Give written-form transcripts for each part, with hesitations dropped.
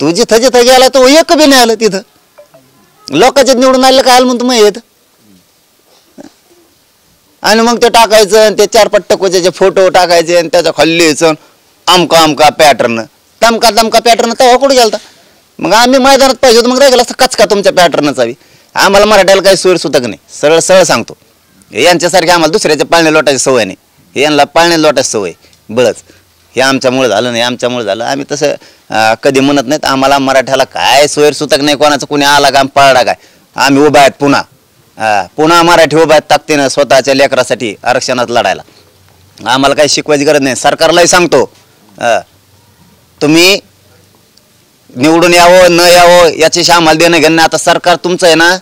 तू जिथं जिथं गेला तो एक बी नाही आलं तिथं. लोकांच्यात निवडून आलं काय आलं म्हणतो मग येत. आणि मग ते टाकायचं ते 4-5 टकोचे फोटो टाकायचे आणि त्याच्या खाली लिहायचं अमका पॅटर्न तमका पॅटर्न तेव्हा कुठे गेलता. मग आम्ही मैदानात पाहिजे होतं मग राहिला असं कचका तुमच्या पॅटर्नचा बी. आम्हाला मराठ्याला काही सोय सुतक नाही. सरळ सांगतो. यांच्यासारखे आम्हाला दुसऱ्याच्या पाळणे लोटायची सवय नाही. यांना पाळणे लोटायची सवय बळच. हे आमच्यामुळे झालं नाही आमच्यामुळे झालं. आम्ही तसं कधी म्हणत नाहीत. आम्हाला मराठ्याला काय सोयर सुतक नाही. कोणाचं कोणी आला का पळला काय. आम्ही उभा आहेत पुन्हा मराठी उभा आहेत ताकदीनं स्वतःच्या लेकरासाठी आरक्षणात लढायला. आम्हाला काही शिकवायची गरज नाही. सरकारलाही सांगतो तुम्ही निवडून यावं न यावं याच्याशी आम्हाला देणं घेणं. आता सरकार तुमचं आहे ना.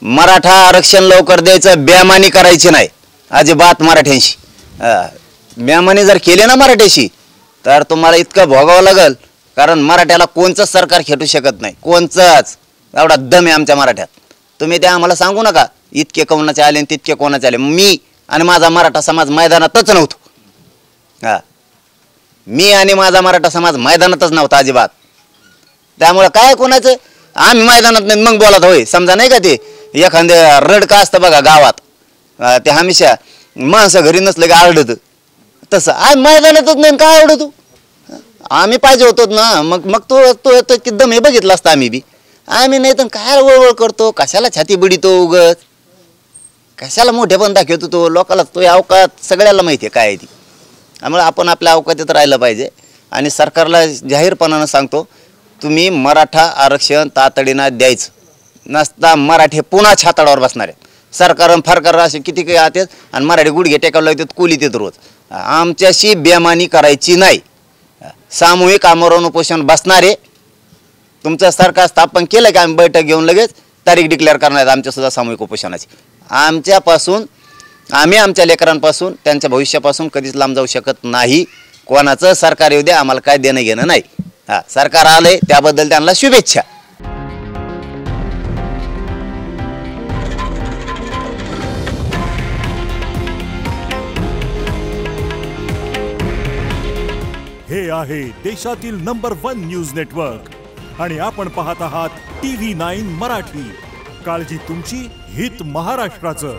मराठा आरक्षण लवकर द्यायचं बेमानी करायची नाही अजिबात मराठ्यांशी. बेमानी जर केले ना मराठ्याशी तर तुम्हाला इतकं भोगावं लागल. कारण मराठ्याला कोणचंच सरकार खेटू शकत नाही. कोणचंच. एवढा दम आहे आमच्या मराठ्यात. तुम्ही ते आम्हाला सांगू नका इतके कोणाचे आले आणि तितके कोणाचे आले. मी आणि माझा मराठा समाज मैदानातच नव्हतो. मी आणि माझा मराठा समाज मैदानातच नव्हता अजिबात. त्यामुळं काय कोणाचं आम्ही मैदानात नाही मग बोलत होय. समजा नाही का ते एखाद्या रडका असतं बघा गावात ते हमेशा माणसं घरी नसलं की आरडत तसं आम्ही मैदानातच नाही. काय आवडतो आम्ही पाहिजे होतो ना. मग तो दम हे बघितलं असतं आम्ही बी. आम्ही नाही तर काय वळवळ करतो कशाला छाती बिडीतो उगत कशाला मोठे पण दाखवतो तो लोकाला. तो अवकात सगळ्याला माहिती आहे काय आहे ती. त्यामुळे आपण आपल्या अवकातीत राहिलं पाहिजे. आणि सरकारला जाहीरपणानं सांगतो तुम्ही मराठा आरक्षण तातडीनं द्यायचं नसता मराठी पुन्हा छाताडावर बसणार आहे. सरकार फारकार असे किती काही आतात आणि मराठी गुडघे टेकावं लागतात कुली देत रोज. आमच्याशी बेमानी करायची नाही. सामूहिक आमरण उपोषण बसणारे तुमचं सरकार स्थापन केलं की आम्ही बैठक घेऊन लगेच तारीख डिक्लेअर करणार आमच्यासुद्धा सामूहिक उपोषणाची. आमच्यापासून आम्ही आमच्या लेकरांपासून त्यांच्या भविष्यापासून कधीच लांब जाऊ शकत नाही. कोणाचं सरकार येऊ द्या आम्हाला काय देणं घेणं नाही. सरकार आलंय त्याबद्दल त्यांना शुभेच्छा. हे आहे देशातील नंबर 1 न्यूज नेटवर्क आणि आपण पाहत आहात TV9 मराठी. काळजी तुमची, हित महाराष्ट्राचं.